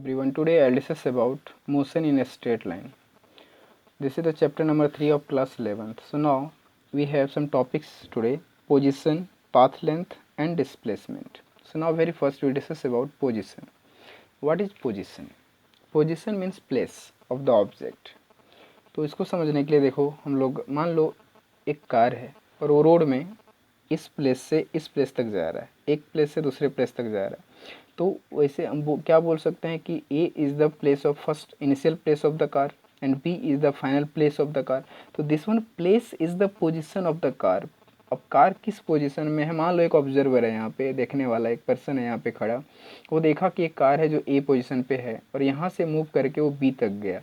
Everyone, today I'll discuss about motion in a straight line. This is the chapter number 3 of class 11th. So now we have some topics today: position, path length and displacement. So now very first we'll discuss about position. What is position? Position means place of the object. तो इसको समझने के लिए देखो, हम लोग मान लो एक कार है और वो रोड में इस प्लेस से इस प्लेस तक जा रहा है, एक प्लेस से दूसरे प्लेस तक जा रहा है। तो वैसे हम क्या बोल सकते हैं कि a is the place of first initial place of the car and b is the final place of the car. तो this one place is the position of the car. अब कार किस पोजीशन में है, मान लो एक observer है, यहाँ पे देखने वाला एक पर्सन है यहाँ पे खड़ा, वो देखा कि एक कार है जो ए पोजीशन पे है और यहाँ से मूव करके वो बी तक गया।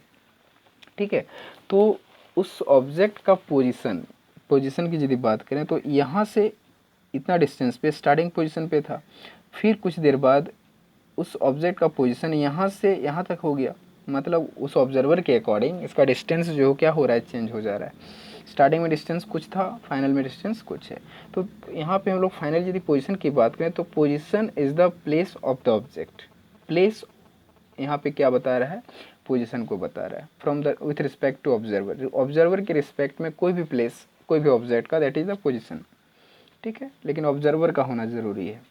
ठीक है, तो उस ऑब्जेक्ट का पोजीशन की यदि बात करें तो यहाँ से इतना डिस्टेंस पे स्टार्टिंग पोजीशन पे था, फिर कुछ देर बाद उस ऑब्जेक्ट का पोजीशन यहाँ से यहाँ तक हो गया। मतलब उस ऑब्जर्वर के अकॉर्डिंग इसका डिस्टेंस जो क्या हो रहा है, चेंज हो जा रहा है। स्टार्टिंग में डिस्टेंस कुछ था, फाइनल में डिस्टेंस कुछ है। तो यहाँ पे हम लोग फाइनल यदि पोजीशन की बात करें तो position is the place of the object. Place यहाँ पे क्या बता रहा है, पोजीशन को बता रहा है from the with respect to observer. Observer के रिस्पेक्ट में कोई भी प्लेस कोई भी ऑब्जेक्ट का, दैट इज़ द पोजीशन। ठीक है, लेकिन ऑब्जर्वर का होना ज़रूरी है।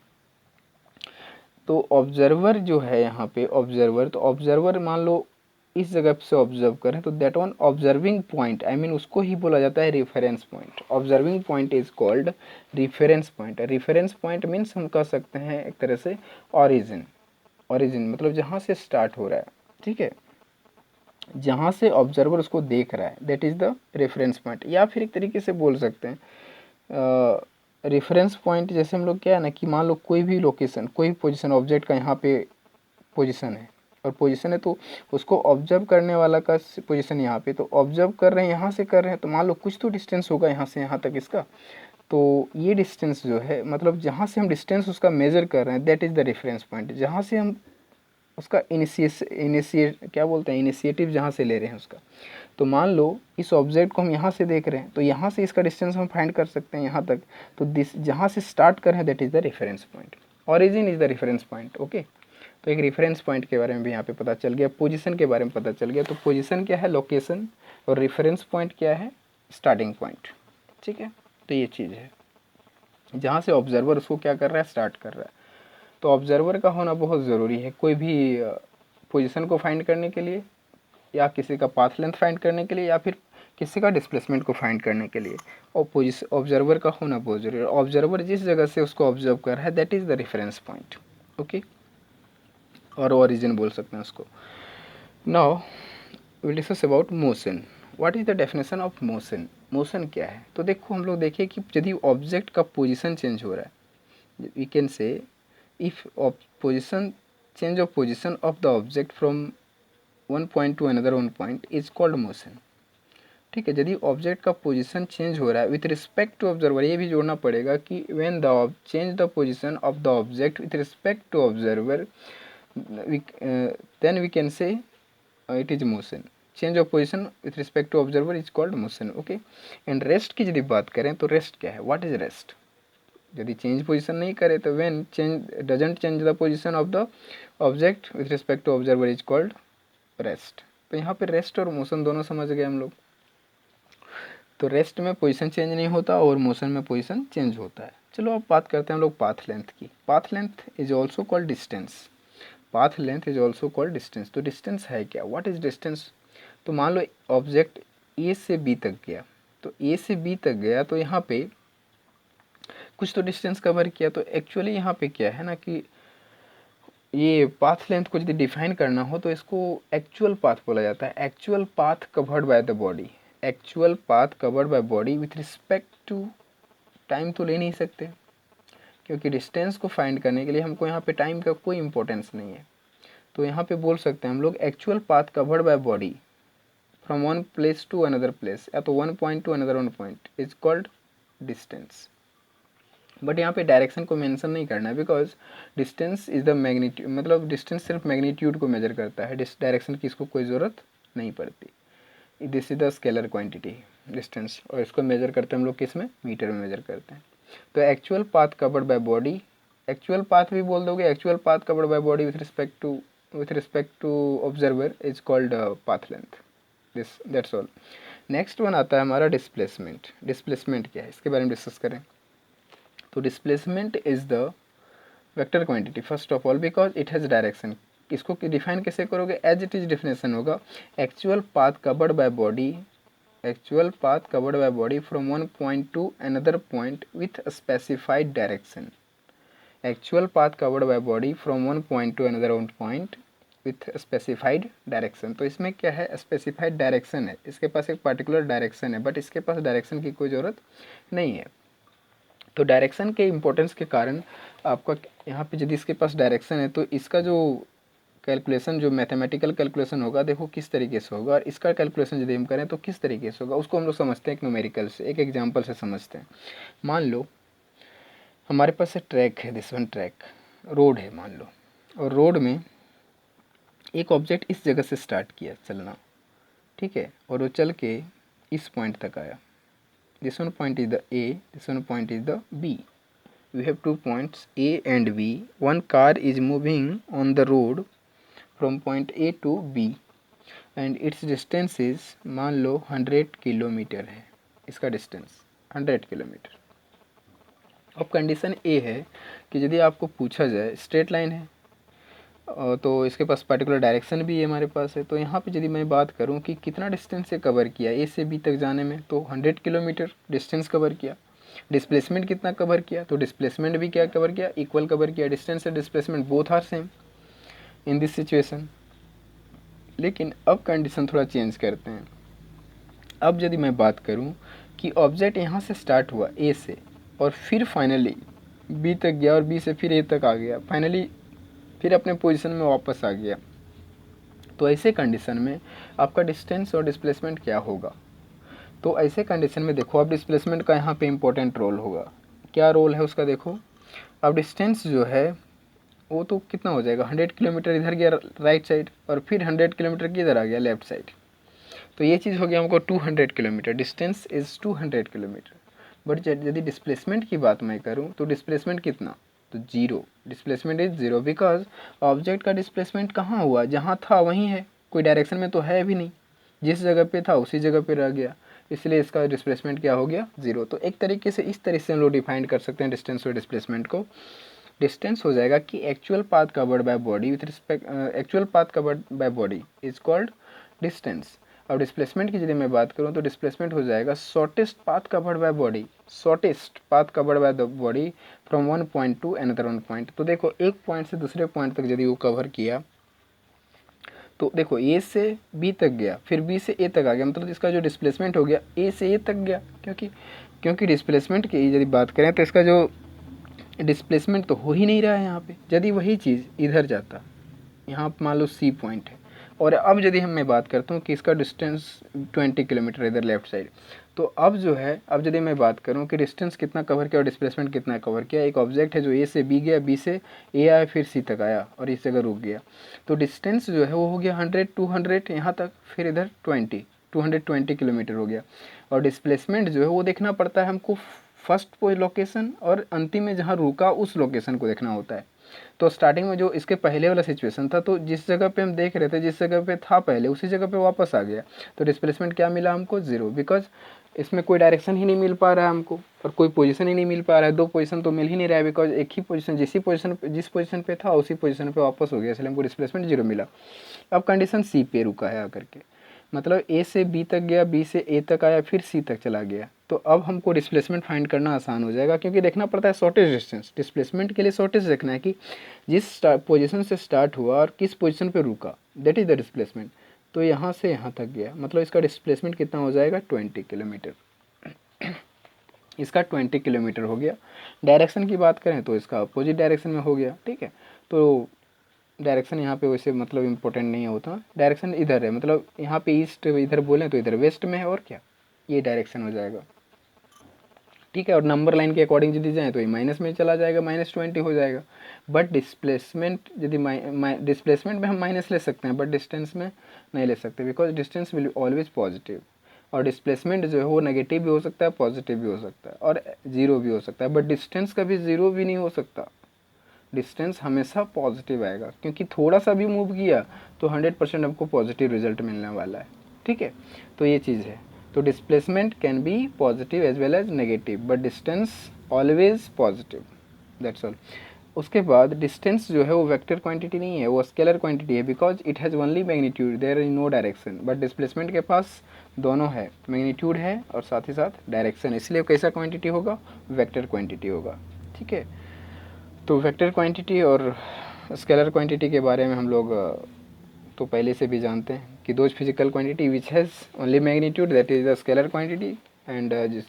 तो ऑब्जर्वर जो है यहाँ पे ऑब्जर्वर, तो ऑब्जर्वर मान लो इस जगह से ऑब्जर्व करें तो that one observing point, I mean उसको ही बोला जाता है reference point. Observing point is called reference point. Reference point means हम कह सकते हैं एक तरह से ऑरिजिन। ऑरिजिन मतलब जहाँ से स्टार्ट हो रहा है, ठीक है, जहाँ से ऑब्जर्वर उसको देख रहा है, that is the reference point. या फिर एक तरीके से बोल सकते हैं रेफरेंस पॉइंट, जैसे हम लोग क्या है ना कि मान लो कोई भी लोकेशन, कोई भी पोजीशन ऑब्जेक्ट का यहाँ पे पोजीशन है और पोजीशन है तो उसको ऑब्जर्व करने वाला का पोजीशन यहाँ पे, तो ऑब्जर्व कर रहे हैं यहाँ से कर रहे हैं तो मान लो कुछ तो डिस्टेंस होगा यहाँ से यहाँ तक इसका। तो ये डिस्टेंस जो है, मतलब जहाँ से हम डिस्टेंस उसका मेज़र कर रहे हैं, that is the reference point. जहाँ से हम उसका इनिशिएट क्या बोलते हैं, इनिशिएटिव जहाँ से ले रहे हैं उसका। तो मान लो इस ऑब्जेक्ट को हम यहाँ से देख रहे हैं तो यहाँ से इसका डिस्टेंस हम फाइंड कर सकते हैं यहाँ तक। तो दिस जहाँ से स्टार्ट कर रहे हैं that is the reference point. Origin is the reference point. Okay, तो एक रेफरेंस पॉइंट के बारे में भी यहाँ पे पता चल गया, पोजीशन के बारे में पता चल गया। तो पोजीशन क्या है, लोकेशन, और रेफरेंस पॉइंट क्या है, स्टार्टिंग पॉइंट। ठीक है, तो ये चीज़ है जहाँ से ऑब्जर्वर उसको क्या कर रहा है, स्टार्ट कर रहा है। तो ऑब्जर्वर का होना बहुत ज़रूरी है कोई भी पोजीशन को फाइंड करने के लिए, या किसी का पाथ लेंथ फाइंड करने के लिए, या फिर किसी का डिस्प्लेसमेंट को फाइंड करने के लिए। और पोजिशन ऑब्जर्वर का होना बहुत जरूरी है। ऑब्जर्वर जिस जगह से उसको ऑब्जर्व कर रहा है that is the reference point. Okay, और ओरिजिन बोल सकते हैं उसको। Now will discuss about motion. What is the definition of motion. Motion क्या है, तो देखो हम लोग देखिए कि यदि ऑब्जेक्ट का पोजिशन चेंज हो रहा है, we can say if position change of position of the object from one point to another one point is called motion. ठीक है, यदि ऑब्जेक्ट का पोजीशन चेंज हो रहा है विथ रिस्पेक्ट टू ऑब्जर्वर, ये भी जोड़ना पड़ेगा कि when the change the position of the object with respect to observer then we can say it is motion. Change of position with respect to observer is called motion. Okay, and rest की यदि बात करें तो rest क्या है, what is rest. यदि change position नहीं करे तो when change doesn't change the position of the object with respect to observer is called rest. तो यहाँ पे रेस्ट और मोशन दोनों समझ गए हम लोग। तो रेस्ट में पोजीशन चेंज नहीं होता और मोशन में पोजीशन चेंज होता है। चलो अब बात करते हैं हम लोग पाथ लेंथ की। Path length is also called distance. Path length is also called distance. तो डिस्टेंस है क्या, व्हाट इज डिस्टेंस। तो मान लो ऑब्जेक्ट ए से बी तक गया, तो ए से बी तक गया तो यहाँ पे कुछ तो डिस्टेंस कवर किया। तो एक्चुअली यहाँ पे क्या है ना कि ये पाथ लेंथ को यदि डिफाइन करना हो तो इसको एक्चुअल पाथ बोला जाता है। Actual path covered by the body. Actual path covered by body with respect to time तो ले नहीं सकते, क्योंकि डिस्टेंस को फाइंड करने के लिए हमको यहाँ पे टाइम का कोई इंपॉर्टेंस नहीं है। तो यहाँ पे बोल सकते हैं हम लोग actual path covered by body from one place to another place, या तो one point to another one point is called distance. But यहाँ पे डायरेक्शन को मेंशन नहीं करना है, because distance is the magnitude, मतलब डिस्टेंस सिर्फ मैग्नीट्यूड को मेजर करता है, डायरेक्शन की इसको कोई ज़रूरत नहीं पड़ती। This is the scalar quantity distance, और इसको मेजर करते हैं हम लोग किस में, मीटर में मेजर करते हैं। तो actual path covered by body, actual path भी बोल दोगे, actual path covered by body with respect to with respect to observer is called path length. That's all. Next one आता है हमारा डिस्प्लेसमेंट. डिस्प्लेसमेंट क्या है इसके बारे में डिस्कस करें. तो displacement is the vector quantity first of all because it has direction. इसको डिफाइन कैसे करोगे, एज इट इज डिफिनेशन होगा actual path covered by body, actual path covered by body from one point to another point with specified direction. Actual path covered by body from one point to another one point with specified direction. तो इसमें क्या है, specified direction है, इसके पास एक particular direction है, but इसके पास direction की कोई ज़रूरत नहीं है. तो डायरेक्शन के इम्पोर्टेंस के कारण आपका यहाँ पे यदि इसके पास डायरेक्शन है तो इसका जो कैलकुलेशन, जो मैथमेटिकल कैलकुलेशन होगा, देखो किस तरीके से होगा, और इसका कैलकुलेशन यदि हम करें तो किस तरीके से होगा, उसको हम लोग समझते हैं एक न्यूमेरिकल से, एक एग्जाम्पल से समझते हैं. मान लो हमारे पास एक ट्रैक है, दिस वन ट्रैक, रोड है मान लो, और रोड में एक ऑब्जेक्ट इस जगह से स्टार्ट किया चलना, ठीक है, और वो चल के इस पॉइंट तक आया. This one point is the A, this one point is the B. We have two points A and B. One car is moving on the road from point A to B and its distance is, मान लो 100 kilometre है इसका distance, 100 kilometre. अब condition A है कि यदि आपको पूछा जाए, स्ट्रेट लाइन है तो इसके पास पर्टिकुलर डायरेक्शन भी है हमारे पास है, तो यहाँ पे यदि मैं बात करूँ कि कितना डिस्टेंस से कवर किया ए से बी तक जाने में, तो 100 किलोमीटर डिस्टेंस कवर किया. डिस्प्लेसमेंट कितना कवर किया, तो डिस्प्लेसमेंट भी क्या कवर किया, इक्वल कवर किया. डिस्टेंस से displacement both are same in this situation. लेकिन अब कंडीशन थोड़ा चेंज करते हैं. अब यदि मैं बात करूँ कि ऑब्जेक्ट यहाँ से स्टार्ट हुआ ए से और फिर फाइनली बी तक गया और बी से फिर ए तक आ गया, फाइनली फिर अपने पोजीशन में वापस आ गया, तो ऐसे कंडीशन में आपका डिस्टेंस और डिस्प्लेसमेंट क्या होगा. तो ऐसे कंडीशन में देखो, अब डिस्प्लेसमेंट का यहाँ पे इम्पोर्टेंट रोल होगा. क्या रोल है उसका, देखो अब डिस्टेंस जो है वो तो कितना हो जाएगा, 100 किलोमीटर इधर गया राइट साइड और फिर 100 किलोमीटर किधर आ गया लेफ्ट साइड, तो ये चीज़ हो गया हमको 200 kilometre. Distance is 200 kilometre. But यदि डिस्प्लेसमेंट की बात मैं करूँ तो डिस्प्लेसमेंट कितना, तो zero. Displacement is zero because object का डिस्प्लेसमेंट कहाँ हुआ, जहाँ था वहीं है, कोई डायरेक्शन में तो है भी नहीं, जिस जगह पे था उसी जगह पे रह गया, इसलिए इसका डिस्प्लेसमेंट क्या हो गया, जीरो. तो एक तरीके से इस तरीके से हम लोग डिफाइन कर सकते हैं डिस्टेंस और डिस्प्लेसमेंट को. डिस्टेंस हो जाएगा कि actual path covered by body with respect, actual path covered by body is called distance. अब डिस्प्लेसमेंट की यदि मैं बात करूँ तो डिस्प्लेसमेंट हो जाएगा shortest path covered by body, shortest path covered by the body from one point to another one point. तो देखो एक पॉइंट से दूसरे पॉइंट तक यदि वो कवर किया तो देखो ए से बी तक गया, फिर बी से ए तक आ गया, मतलब इसका जो डिस्प्लेसमेंट हो गया ए से ए तक गया, क्योंकि डिस्प्लेसमेंट की यदि बात करें तो इसका जो डिस्प्लेसमेंट तो हो ही नहीं रहा है यहाँ पे. यदि वही चीज़ इधर जाता, यहाँ मान लो सी पॉइंट है, और अब यदि हम मैं बात करता हूँ कि इसका डिस्टेंस 20 किलोमीटर इधर लेफ्ट साइड, तो अब जो है, अब यदि मैं बात करूँ कि डिस्टेंस कितना कवर किया और डिस्प्लेसमेंट कितना कवर किया, एक ऑब्जेक्ट है जो ए से बी गया, बी से ए आया, फिर सी तक आया और इस जगह रुक गया, तो डिस्टेंस जो है वो हो गया 100 200 यहाँ तक, फिर इधर 220 किलोमीटर हो गया. और डिस्प्लेसमेंट जो है वो देखना पड़ता है हमको फर्स्ट लोकेशन और अंतिम में जहाँ रुका उस लोकेशन को देखना होता है. तो स्टार्टिंग में जो इसके पहले वाला सिचुएशन था, तो जिस जगह पे हम देख रहे थे, जिस जगह पे था पहले उसी जगह पे वापस आ गया, तो डिस्प्लेसमेंट क्या मिला हमको, जीरो. बिकॉज इसमें कोई डायरेक्शन ही नहीं मिल पा रहा है हमको और कोई पोजीशन ही नहीं मिल पा रहा है, दो पोजीशन तो मिल ही नहीं रहा है, बिकॉज एक ही पोजीशन, जिस पोजीशन पे था उसी पोजीशन पे वापस हो गया, इसलिए हमको डिस्प्लेसमेंट जीरो मिला. अब कंडीशन सी पे रुका है आकर के, मतलब ए से बी तक गया, बी से ए तक आया, फिर सी तक चला गया, तो अब हमको डिस्प्लेसमेंट फाइंड करना आसान हो जाएगा, क्योंकि देखना पड़ता है शॉर्टेज डिस्टेंस. डिस्प्लेसमेंट के लिए शॉर्टेज देखना है कि जिस पोजीशन से स्टार्ट हुआ और किस पोजीशन पे रुका, दैट इज़ द डिस्प्लेसमेंट. तो यहाँ से यहाँ तक गया, मतलब इसका डिस्प्लेसमेंट कितना हो जाएगा, 20 किलोमीटर. इसका 20 किलोमीटर हो गया. डायरेक्शन की बात करें तो इसका अपोजिट डायरेक्शन में हो गया, ठीक है. तो डायरेक्शन यहाँ पे वैसे मतलब इम्पोर्टेंट नहीं होता, डायरेक्शन इधर है, मतलब यहाँ पे ईस्ट इधर बोलें तो इधर वेस्ट में है, और क्या ये डायरेक्शन हो जाएगा, ठीक है. और नंबर लाइन के अकॉर्डिंग यदि जाए तो ये माइनस में चला जाएगा, -20 हो जाएगा. बट डिस्प्लेसमेंट यदि डिस्प्लेसमेंट में हम माइनस ले सकते हैं, बट डिस्टेंस में नहीं ले सकते, because distance will always positive. और डिस्प्लेसमेंट जो है वो नेगेटिव भी हो सकता है, पॉजिटिव भी हो सकता है और जीरो भी हो सकता है, बट डिस्टेंस कभी जीरो भी नहीं हो सकता. डिस्टेंस हमेशा पॉजिटिव आएगा, क्योंकि थोड़ा सा भी मूव किया तो 100% हमको पॉजिटिव रिजल्ट मिलने वाला है। ठीक है, तो ये चीज़ है। तो displacement can be positive as well as negative, but distance always positive, that's all. उसके बाद डिस्टेंस जो है वो वेक्टर क्वांटिटी नहीं है, वो स्केलर क्वांटिटी है, because it has only magnitude, there is no direction. But displacement के पास दोनों है, मैग्नीट्यूड है और साथ ही साथ डायरेक्शन, इसलिए कैसा क्वांटिटी होगा, वेक्टर क्वांटिटी होगा। ठीक है, तो वेक्टर क्वांटिटी और स्केलर क्वांटिटी के बारे में हम लोग तो पहले से भी जानते हैं कि those physical quantity which has only magnitude that is the scalar quantity, and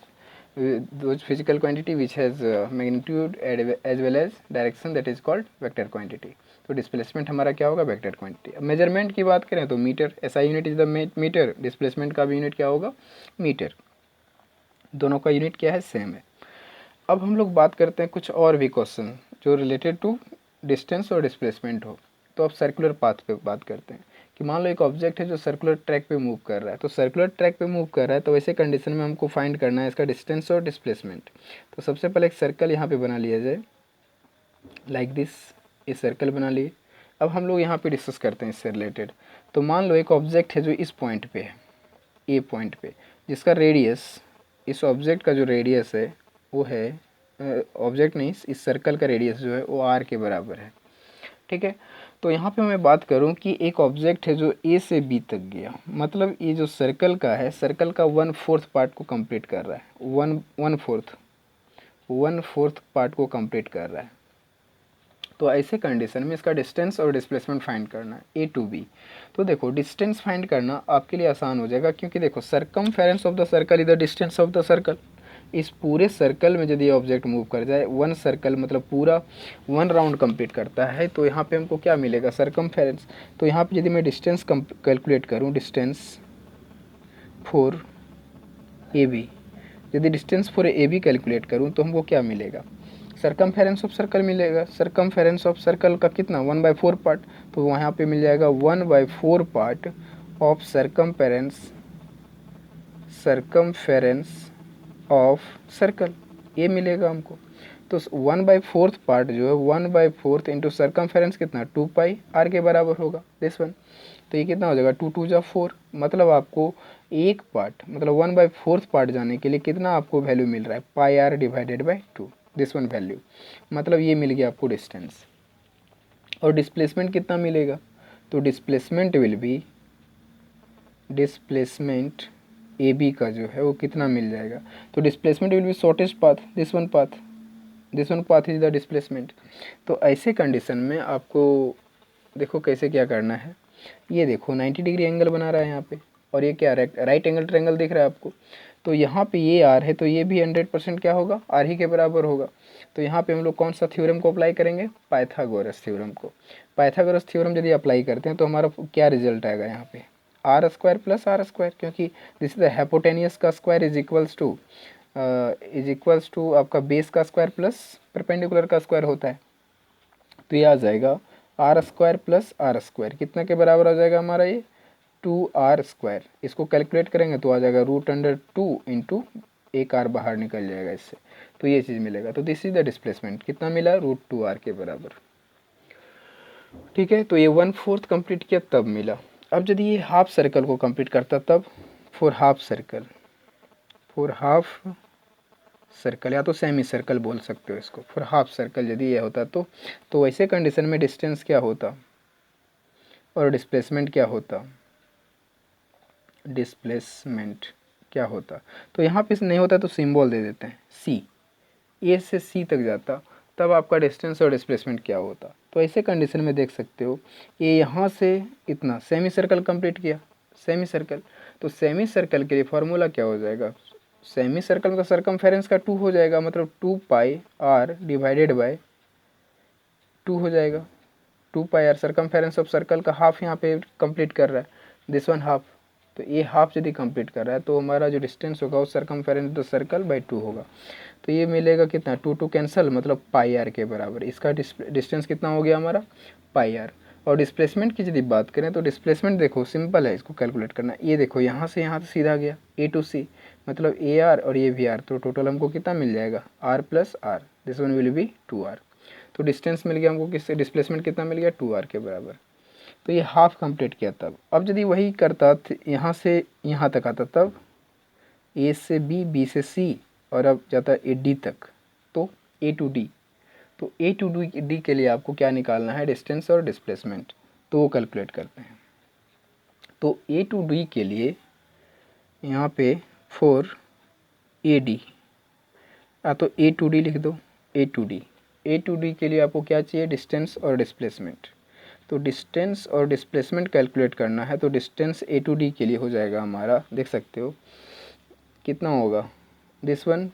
those physical quantity which has magnitude as well as direction that is called vector quantity। तो डिस्प्लेसमेंट हमारा क्या होगा, वेक्टर क्वांटिटी। अब measurement की बात करें तो metre, SI unit is the metre, displacement का भी यूनिट क्या होगा, मीटर, दोनों का यूनिट क्या है, सेम है। अब हम लोग बात करते हैं कुछ और भी क्वेश्चन जो रिलेटेड टू डिस्टेंस और डिस्प्लेसमेंट हो। तो अब सर्कुलर पाथ पे बात करते हैं कि मान लो एक ऑब्जेक्ट है जो सर्कुलर ट्रैक पे मूव कर रहा है। तो सर्कुलर ट्रैक पे मूव कर रहा है तो वैसे कंडीशन में हमको फाइंड करना है इसका डिस्टेंस और डिस्प्लेसमेंट। तो सबसे पहले एक सर्कल यहाँ पे बना लिया जाए, लाइक दिस, ये सर्कल बना लिए। अब हम लोग यहाँ पे डिस्कस करते हैं इससे रिलेटेड। तो मान लो एक ऑब्जेक्ट है जो इस पॉइंट पे है, ए पॉइंट पे, जिसका रेडियस, इस ऑब्जेक्ट का जो रेडियस है वो है, ऑब्जेक्ट नहीं, इस सर्कल का रेडियस जो है वो आर के बराबर है। ठीक है, तो यहाँ पे मैं बात करूँ कि एक ऑब्जेक्ट है जो ए से बी तक गया, मतलब ये जो सर्कल का है, सर्कल का 1/4 पार्ट को कंप्लीट कर रहा है, वन फोर्थ पार्ट को कंप्लीट कर रहा है। तो ऐसे कंडीशन में इसका डिस्टेंस और डिस्प्लेसमेंट फाइंड करना है, ए टू बी। तो देखो डिस्टेंस फाइंड करना आपके लिए आसान हो जाएगा, क्योंकि देखो circumference of the circle is the distance of the circle. इस पूरे सर्कल में यदि ऑब्जेक्ट मूव कर जाए, वन सर्कल मतलब पूरा वन राउंड कंप्लीट करता है, तो यहाँ पे हमको क्या मिलेगा, सरकमफेरेंस। तो यहाँ पे यदि मैं डिस्टेंस कैलकुलेट करूँ, डिस्टेंस फॉर ए बी, यदि distance for A B calculate करूँ तो हमको क्या मिलेगा, सरकमफेरेंस ऑफ सर्कल मिलेगा। सरकमफेरेंस ऑफ सर्कल का कितना, 1/4 पार्ट, तो वहाँ पे मिल जाएगा 1/4 part of circumference of circle, ये मिलेगा हमको। तो 1/4 पार्ट जो है 1/4 इंटू सरकमफेरेंस कितना, 2 पाई आर के बराबर होगा, दिस वन। तो ये कितना हो जाएगा, 2 2 जा 4, मतलब आपको एक पार्ट, मतलब 1/4 पार्ट जाने के लिए कितना आपको वैल्यू मिल रहा है, pi r divided by 2, this one value, मतलब ये मिल गया आपको डिस्टेंस। और डिस्प्लेसमेंट कितना मिलेगा, तो displacement will be, displacement A B का जो है वो कितना मिल जाएगा, तो displacement will be shortest path, this one path is the displacement. तो ऐसे कंडीशन में आपको देखो कैसे क्या करना है। ये देखो 90 डिग्री एंगल बना रहा है यहाँ पे, और ये क्या राइट एंगल ट्रायंगल दिख रहा है आपको। तो यहाँ पे ये आर है, तो ये भी 100% क्या होगा, आर ही के बराबर होगा। तो यहाँ पे हम लोग कौन सा थ्योरम को अप्लाई करेंगे, पाइथागोरस थ्योरम को। पाइथागोरस थ्योरम यदि अप्लाई करते हैं तो हमारा क्या रिजल्ट आएगा यहाँ पे, R square plus R square, क्योंकि दिस इज द हाइपोटेनियस का स्क्वायर इज इक्वल्स टू आपका बेस का स्क्वायर प्लस परपेंडिकुलर का स्क्वायर होता है। तो ये आ जाएगा R square plus R square, कितना के बराबर आ जाएगा हमारा ये, 2r स्क्वायर। इसको कैलकुलेट करेंगे तो आ जाएगा √2 इंटू एक आर बाहर निकल जाएगा इससे, तो ये चीज़ मिलेगा। तो दिस इज द डिस्प्लेसमेंट, कितना मिला, √2r के बराबर। ठीक है, तो ये 1/4 कंप्लीट किया तब मिला। अब यदि ये हाफ सर्कल को कंप्लीट करता तब, फॉर हाफ सर्कल या तो सेमी सर्कल बोल सकते हो इसको, फॉर हाफ सर्कल यदि ये होता तो वैसे कंडीशन में डिस्टेंस क्या होता और डिस्प्लेसमेंट क्या होता, डिस्प्लेसमेंट क्या होता। तो यहाँ पे नहीं होता तो सिंबल दे देते हैं, सी, ए से सी तक जाता, तब आपका डिस्टेंस और डिस्प्लेसमेंट क्या होता। तो ऐसे कंडीशन में देख सकते हो ये यहाँ से इतना सेमी सर्कल कंप्लीट किया, सेमी सर्कल, तो सेमी सर्कल के लिए फार्मूला क्या हो जाएगा, सेमी सर्कल का सरकमफेरेंस का 2 हो जाएगा, मतलब 2πr डिवाइडेड बाय 2 हो जाएगा। 2πr सरकमफेरेंस ऑफ सर्कल का हाफ यहाँ पे कंप्लीट कर रहा है, दिस वन हाफ। तो ये हाफ यदि कंप्लीट कर रहा है तो हमारा जो डिस्टेंस होगा वो सरकमफेरेंस द सर्कल बाई 2 होगा। तो ये मिलेगा कितना, 2 कैंसिल, मतलब πr के बराबर। इसका डिस्टेंस कितना हो गया हमारा, πr। और डिस्प्लेसमेंट की यदि बात करें तो डिस्प्लेसमेंट देखो सिंपल है, इसको कैलकुलेट करना। ये देखो यहाँ से सीधा गया ए टू सी, मतलब AR और ये भी R, तो टोटल हमको कितना मिल जाएगा, R plus R, this one will B 2R। तो डिस्टेंस मिल गया हमको, किससे डिस्प्लेसमेंट कितना मिल गया 2r के बराबर। तो ये हाफ कंप्लीट किया तब। अब यदि वही करता यहाँ से यहाँ तक आता तब ए से बी, बी से सी, और अब जाता ए डी तक, तो ए टू डी। तो ए टू डी के लिए आपको क्या निकालना है, डिस्टेंस और डिस्प्लेसमेंट, तो वो कैलकुलेट करते हैं। तो ए टू डी के लिए यहाँ पे फॉर ए डी, तो ए टू डी लिख दो, a to d. A to d के लिए आपको क्या चाहिए, डिस्टेंस और डिस्प्लेसमेंट। तो डिस्टेंस और डिस्प्लेसमेंट कैलकुलेट करना है, तो डिस्टेंस ए टू डी के लिए हो जाएगा हमारा, देख सकते हो कितना होगा दिस वन।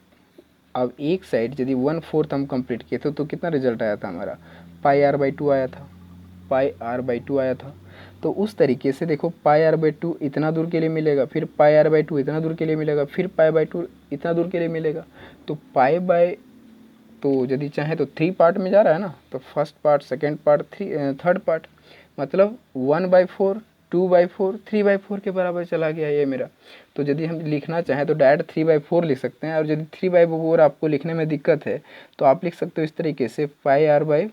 अब एक साइड यदि 1/4 हम कंप्लीट किए थे तो कितना रिजल्ट आया था हमारा, पाई आर बाई 2 आया था, पाई आर बाई 2 आया था। तो उस तरीके से देखो पाई आर बाई 2 इतना दूर के लिए मिलेगा, फिर पाई आर बाई 2 इतना दूर के लिए मिलेगा, फिर पाई बाई 2 इतना दूर के लिए मिलेगा। तो पाई बाई, तो यदि चाहे तो 3 पार्ट में जा रहा है ना, तो first part, second part, third part, मतलब 1/4, 2/4, 3/4 के बराबर चला गया ये मेरा। तो यदि हम लिखना चाहें तो डायरेक्ट 3/4 लिख सकते हैं, और यदि 3/4 आपको लिखने में दिक्कत है तो आप लिख सकते हो इस तरीके से, पाई आर बाई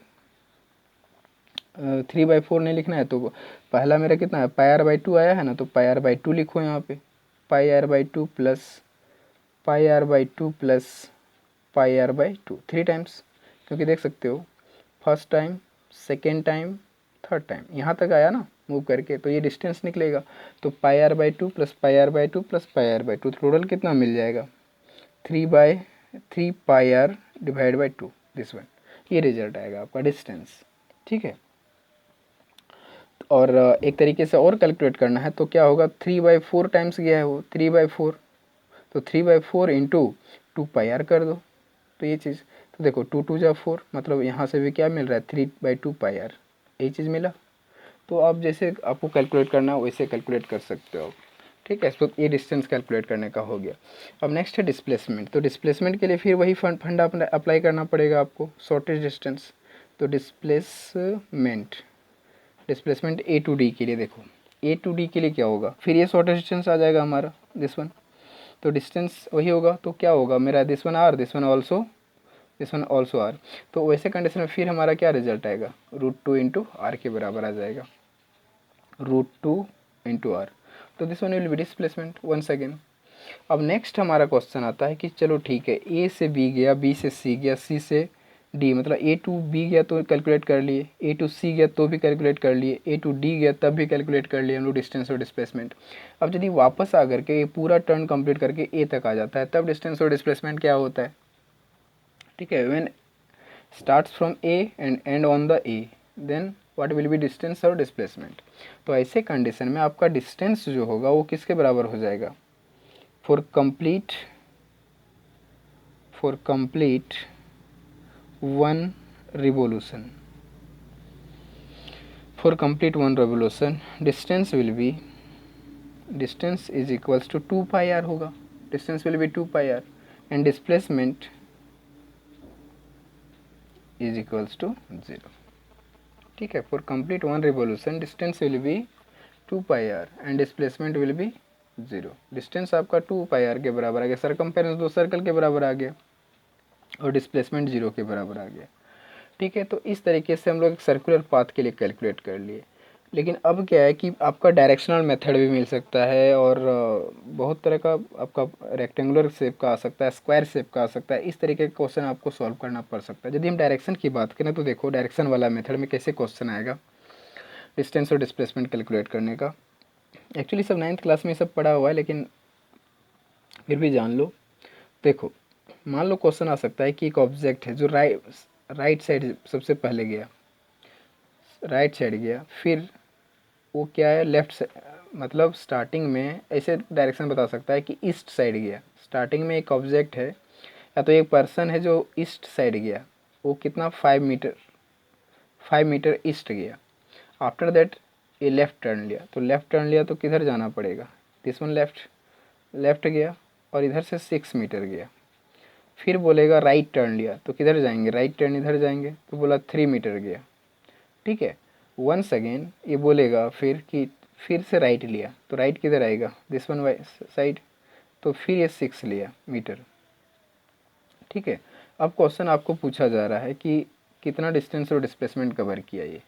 3/4 नहीं लिखना है तो पहला मेरा कितना है, पाई आर बाई 2 आया है ना, तो पाई आर बाई 2 लिखो यहाँ पे, pi r by 2 plus pi r by 2 plus pi r by 2, 3 times, क्योंकि देख सकते हो first time, second time, third time, यहाँ तक आया ना मूव करके, तो ये डिस्टेंस निकलेगा। तो pi r by 2 plus pi r by 2 plus pi r by 2, total कितना मिल जाएगा, 3/3 pi r divide by 2, this one, ये रिजल्ट आएगा आपका डिस्टेंस। ठीक है, और एक तरीके से और कैलकुलेट करना है तो क्या होगा, 3/4 टाइम्स गया है वो, 3/4, तो 3/4 इंटू 2 पाई आर कर दो, तो ये चीज़, तो देखो 2 2 जा 4, मतलब यहाँ से भी क्या मिल रहा है, 3/2 पाई आर, ये चीज़ मिला। तो आप जैसे आपको कैलकुलेट करना है वैसे कैलकुलेट कर सकते हो। ठीक है, तो ये डिस्टेंस कैलकुलेट करने का हो गया। अब नेक्स्ट है डिस्प्लेसमेंट। तो डिस्प्लेसमेंट के लिए फिर वही फंडा अप्लाई करना पड़ेगा आपको, शॉर्टेज डिस्टेंस। तो डिस्प्लेसमेंट ए टू डी के लिए देखो, ए टू डी के लिए क्या होगा, फिर ये शॉर्टेज डिस्टेंस आ जाएगा हमारा, दिस वन। तो डिस्टेंस वही होगा, तो क्या होगा मेरा, this one R, this one also R. तो वैसे कंडीशन में फिर हमारा क्या रिजल्ट आएगा, √2 इंटू आर के बराबर आ जाएगा, √2 इंटू आर। तो this one will be displacement once again. अब नेक्स्ट हमारा क्वेश्चन आता है कि चलो ठीक है, ए से बी गया, बी से सी गया, सी से डी, मतलब ए टू बी गया तो कैलकुलेट कर लिए, ए टू सी गया तो भी कैलकुलेट कर लिए, ए टू डी गया तब भी कैलकुलेट कर लिए हम लोग डिस्टेंस और डिस्प्लेसमेंट। अब यदि वापस आ करके ये पूरा टर्न कंप्लीट करके ए तक आ जाता है, तब डिस्टेंस और डिस्प्लेसमेंट क्या होता है। ठीक है, when starts from A and end on the A, then what will be distance और डिस्प्लेसमेंट। तो ऐसे कंडीशन में आपका डिस्टेंस जो होगा वो किसके बराबर हो जाएगा, for complete one revolution, for complete one revolution distance is equals to 2 pi r होगा, distance will be 2 pi r and displacement is equals to 0। ठीक है, for complete one revolution distance will be 2 pi r and displacement will be 0। Distance आपका 2 pi r के बराबर आ गया, circumference 2 circle के बराबर आ गया, और डिस्प्लेसमेंट 0 के बराबर आ गया। ठीक है, तो इस तरीके से हम लोग एक सर्कुलर पाथ के लिए कैलकुलेट कर लिए। लेकिन अब क्या है कि आपका डायरेक्शनल मेथड भी मिल सकता है, और बहुत तरह का आपका रेक्टेंगुलर शेप का आ सकता है, स्क्वायर शेप का आ सकता है, इस तरीके का क्वेश्चन आपको सॉल्व करना पड़ सकता है। यदि हम डायरेक्शन की बात करें तो देखो डायरेक्शन वाला मेथड में कैसे क्वेश्चन आएगा डिस्टेंस और डिस्प्लेसमेंट कैलकुलेट करने का। एक्चुअली सब 9th क्लास में सब पढ़ा हुआ है, लेकिन फिर भी जान लो। देखो मान लो क्वेश्चन आ सकता है कि एक ऑब्जेक्ट है जो राइट साइड सबसे पहले गया, राइट साइड गया, फिर वो क्या है लेफ्ट साइड, मतलब स्टार्टिंग में ऐसे डायरेक्शन बता सकता है कि ईस्ट साइड गया। स्टार्टिंग में एक ऑब्जेक्ट है या तो एक पर्सन है जो ईस्ट साइड गया, वो कितना 5 मीटर ईस्ट गया। आफ्टर दैट ये लेफ़्ट टर्न लिया, तो लेफ़्ट टर्न लिया तो किधर जाना पड़ेगा, दिस वन लेफ़्ट गया और इधर से 6 मीटर गया। फिर बोलेगा राइट टर्न लिया, तो किधर जाएंगे, राइट टर्न इधर जाएंगे, तो बोला 3 मीटर गया। ठीक है, वंस अगेन ये बोलेगा फिर कि फिर से राइट लिया, तो राइट किधर आएगा, दिस वन साइड, तो फिर ये 6 मीटर। ठीक है, अब क्वेश्चन आपको पूछा जा रहा है कि कितना डिस्टेंस और डिस्प्लेसमेंट कवर किया ये।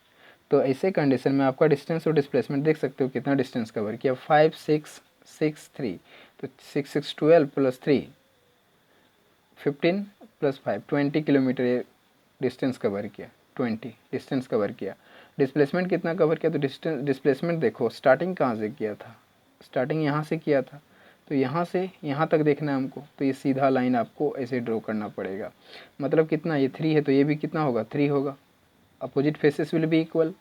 तो ऐसे कंडीशन में आपका डिस्टेंस और डिस्प्लेसमेंट देख सकते हो कितना डिस्टेंस कवर किया, 5 6 6 3, तो 6 6 12 प्लस 3 15 प्लस 5 20 किलोमीटर ये डिस्टेंस कवर किया, 20 डिस्टेंस कवर किया। डिस्प्लेसमेंट कितना कवर किया, तो डिस्प्लेसमेंट देखो स्टार्टिंग कहाँ से किया था, स्टार्टिंग यहाँ से किया था, तो यहाँ से यहाँ तक देखना है हमको, तो ये सीधा लाइन आपको ऐसे ड्रॉ करना पड़ेगा। मतलब कितना, ये 3 है तो ये भी कितना होगा, 3 होगा, opposite faces will be equal,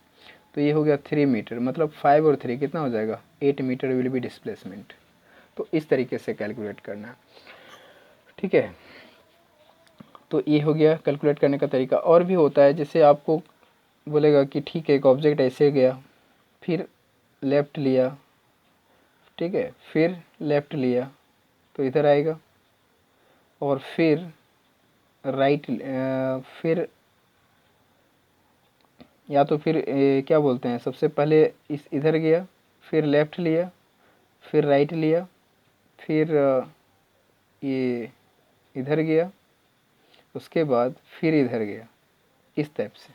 तो ये हो गया 3 मीटर, मतलब 5 और 3 कितना हो जाएगा, 8 मीटर विल बी डिस्प्लेसमेंट। तो इस तरीके से कैलकुलेट करना है, ठीक है। तो ये हो गया कैलकुलेट करने का तरीका। और भी होता है, जैसे आपको बोलेगा कि ठीक है एक ऑब्जेक्ट ऐसे गया, फिर लेफ़्ट लिया, ठीक है, फिर लेफ़्ट लिया तो इधर आएगा, और फिर राइट, फिर या तो फिर क्या बोलते हैं, सबसे पहले इस इधर गया, फिर लेफ़्ट लिया, फिर राइट लिया, फिर ये इधर गया, उसके बाद फिर इधर गया, इस टाइप से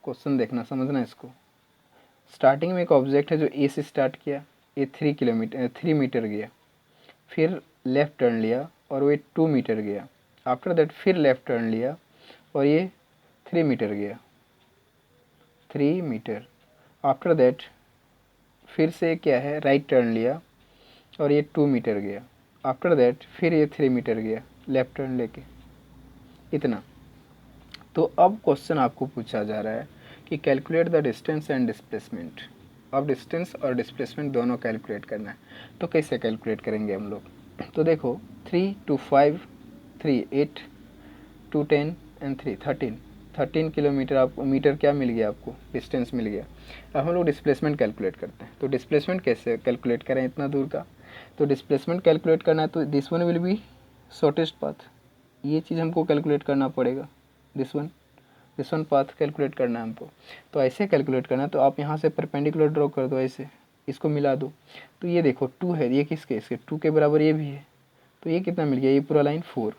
क्वेश्चन देखना, समझना इसको। स्टार्टिंग में एक ऑब्जेक्ट है जो ए से स्टार्ट किया, ये 3 मीटर गया, फिर लेफ़्ट टर्न लिया और वो 2 मीटर गया, आफ्टर दैट फिर लेफ़्ट टर्न लिया और ये 3 मीटर गया, 3 मीटर, आफ्टर दैट फिर से क्या है राइट टर्न लिया और ये 2 मीटर गया, आफ्टर दैट फिर ये 3 मीटर गया लेफ़्ट टर्न लेके, इतना। तो अब क्वेश्चन आपको पूछा जा रहा है कि calculate the distance and displacement. अब डिस्टेंस और डिस्प्लेसमेंट दोनों कैलकुलेट करना है, तो कैसे कैलकुलेट करेंगे हम लोग। तो देखो 3 2 5 3 8 2 10 एंड 3 13 किलोमीटर, आपको मीटर क्या मिल गया, आपको डिस्टेंस मिल गया। अब हम लोग डिस्प्लेसमेंट कैलकुलेट करते हैं। तो डिस्प्लेसमेंट कैसे कैलकुलेट करें इतना दूर का, तो डिस्प्लेसमेंट कैलकुलेट करना है तो this one will be shortest path, ये चीज़ हमको कैलकुलेट करना पड़ेगा, दिस वन पाथ कैलकुलेट करना है हमको। तो ऐसे कैलकुलेट करना है, तो आप यहाँ से परपेंडिकुलर ड्रॉ कर दो, ऐसे इसको मिला दो, तो ये देखो 2 है, ये किसके, इसके 2 के बराबर ये भी है, तो ये कितना मिल गया, ये पूरा line 4,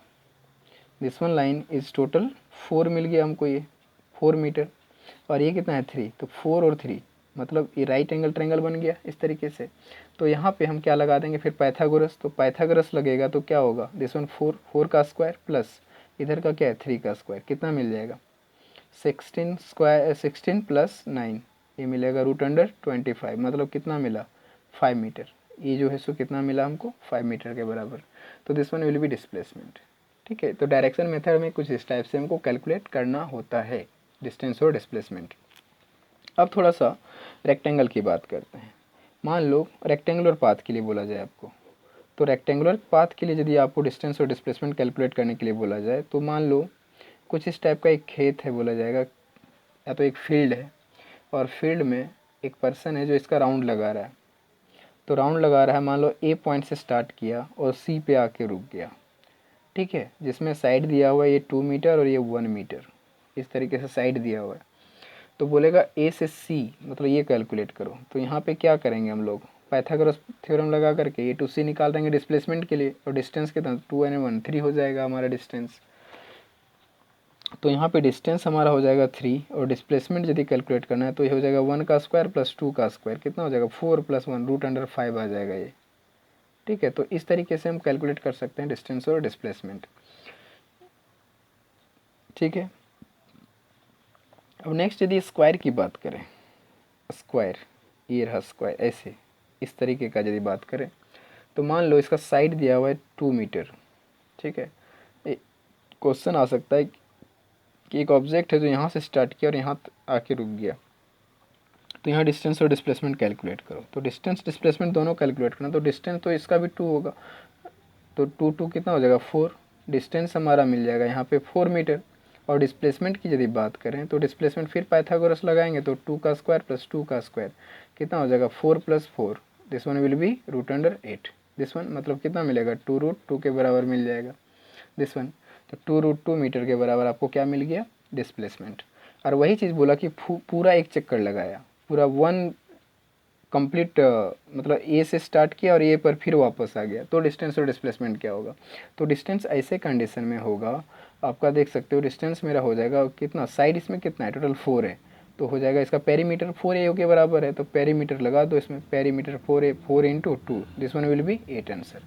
this one line is total 4 मिल गया हमको, ये 4 मीटर, और ये कितना है 3, तो 4 और 3 मतलब ये राइट एंगल ट्रायंगल बन गया इस तरीके से। तो यहाँ पे हम क्या लगा देंगे फिर पाइथागोरस, तो पाइथागोरस लगेगा तो क्या होगा, दिस वन 4 का स्क्वायर प्लस इधर का क्या है 3 का स्क्वायर, कितना मिल जाएगा 16 प्लस 9, ये मिलेगा √25, मतलब कितना मिला 5 मीटर, ये जो है सो कितना मिला हमको 5 मीटर के बराबर। तो this one will be displacement, ठीक है। तो डायरेक्शन मेथड में कुछ इस टाइप से हमको कैलकुलेट करना होता है डिस्टेंस और डिस्प्लेसमेंट। अब थोड़ा सा रेक्टेंगल की बात करते हैं। मान लो रेक्टेंगुलर पाथ के लिए बोला जाए आपको, तो रेक्टेंगुलर पाथ के लिए यदि आपको डिस्टेंस और डिस्प्लेसमेंट कैलकुलेट करने के लिए बोला जाए, तो मान लो कुछ इस टाइप का एक खेत है बोला जाएगा, या तो एक फील्ड है, और फील्ड में एक पर्सन है जो इसका राउंड लगा रहा है। तो राउंड लगा रहा है, मान लो ए पॉइंट से स्टार्ट किया और सी पे आके रुक गया, ठीक है, जिसमें साइड दिया हुआ है ये 2 मीटर और ये 1 मीटर, इस तरीके से साइड दिया हुआ है। तो बोलेगा ए से सी, मतलब ये कैलकुलेट करो। तो यहाँ पे क्या करेंगे हम लोग, पाइथागोरस थ्योरम लगा करके ए टू सी निकाल देंगे डिस्प्लेसमेंट के लिए, और डिस्टेंस कितना 2 and 1 3 हो जाएगा हमारा डिस्टेंस। तो यहाँ पे डिस्टेंस हमारा हो जाएगा 3, और डिस्प्लेसमेंट यदि कैलकुलेट करना है तो ये हो जाएगा 1 का स्क्वायर प्लस 2 का स्क्वायर, कितना हो जाएगा 4 + 1 √5 आ जाएगा ये, ठीक है। तो इस तरीके से हम कैलकुलेट कर सकते हैं डिस्टेंस और डिस्प्लेसमेंट, ठीक है। अब नेक्स्ट यदि स्क्वायर की बात करें, स्क्वायर, ये रहा स्क्वायर, ऐसे इस तरीके का यदि बात करें, तो मान लो इसका साइड दिया हुआ है 2 मीटर, ठीक है। क्वेश्चन आ सकता है कि एक ऑब्जेक्ट है जो यहाँ से स्टार्ट किया और यहाँ आके रुक गया, तो यहाँ डिस्टेंस और डिस्प्लेसमेंट कैलकुलेट करो। तो डिस्टेंस डिस्प्लेसमेंट दोनों कैलकुलेट करना, तो डिस्टेंस तो इसका भी 2 होगा, तो 2 कितना हो जाएगा 4, डिस्टेंस हमारा मिल जाएगा यहाँ पे 4 मीटर। और डिस्प्लेसमेंट की यदि बात करें तो डिस्प्लेसमेंट फिर पाइथागोरस लगाएंगे, तो 2 का स्क्वायर प्लस 2 का स्क्वायर कितना हो जाएगा 4 + 4, this one will B √8, this one मतलब कितना मिलेगा 2√2 के बराबर मिल जाएगा दिस वन। तो 2√2 मीटर के बराबर आपको क्या मिल गया डिस्प्लेसमेंट। और वही चीज़ बोला कि पूरा एक चक्कर लगाया, पूरा 1 कंप्लीट, मतलब ए से स्टार्ट किया और ए पर फिर वापस आ गया, तो डिस्टेंस और डिस्प्लेसमेंट क्या होगा। तो डिस्टेंस ऐसे कंडीशन में होगा आपका देख सकते हो डिस्टेंस मेरा हो जाएगा कितना, साइड इसमें कितना है, टोटल 4 है, तो हो जाएगा इसका पेरीमीटर 4 के बराबर है, तो पेरीमीटर लगा दो इसमें, perimeter 4 4 into 2, this one will B 8 answer.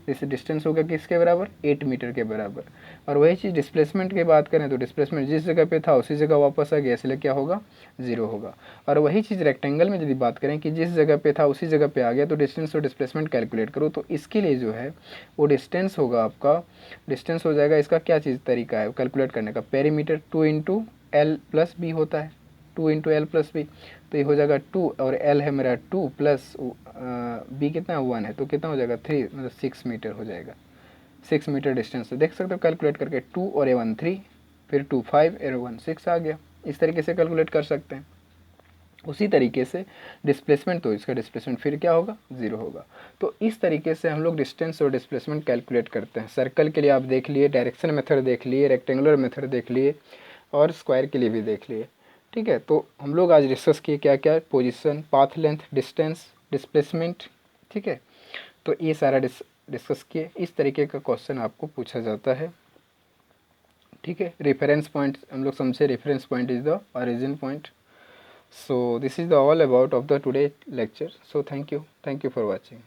जैसे डिस्टेंस होगा किसके बराबर, 8 मीटर के बराबर। और वही चीज़ डिस्प्लेसमेंट की बात करें तो डिस्प्लेसमेंट जिस जगह पे था उसी जगह वापस आ गया, इसलिए क्या होगा, 0 होगा। और वही चीज़ रेक्टेंगल में यदि बात करें कि जिस जगह पे था उसी जगह पे आ गया, तो डिस्टेंस और डिस्प्लेसमेंट कैलकुलेट करो, तो इसके लिए जो है वो डिस्टेंस होगा आपका, डिस्टेंस हो जाएगा इसका क्या चीज़ तरीका है कैलकुलेट करने का, perimeter 2 into L plus B होता है, 2 इंटू एल प्लस बी, तो ये हो जाएगा 2 और एल है मेरा 2 प्लस बी कितना 1 है, तो कितना हो जाएगा 3, मतलब 6 मीटर हो जाएगा। 6 मीटर डिस्टेंस से देख सकते हो कैलकुलेट करके, 2 और ए 1 3, फिर 2 5 और 1 6 आ गया। इस तरीके से कैलकुलेट कर सकते हैं। उसी तरीके से डिस्प्लेसमेंट, तो इसका डिस्प्लेसमेंट फिर क्या होगा, 0 होगा। तो इस तरीके से हम लोग डिस्टेंस और डिस्प्लेसमेंट कैलकुलेट करते हैं। सर्कल के लिए आप देख लिए, डायरेक्शन मेथड देख लिए, रेक्टेंगुलर मेथड देख लिए, और स्क्वायर के लिए भी देख लिए। ठीक है, तो हम लोग आज डिस्कस किए क्या क्या, position, path length, distance, displacement. ठीक है, तो ये सारा डिस्कस किए। इस तरीके का क्वेश्चन आपको पूछा जाता है। ठीक है, रेफरेंस पॉइंट हम लोग समझे, reference point is the origin point. So this is the all about of the today lecture. So thank you for watching.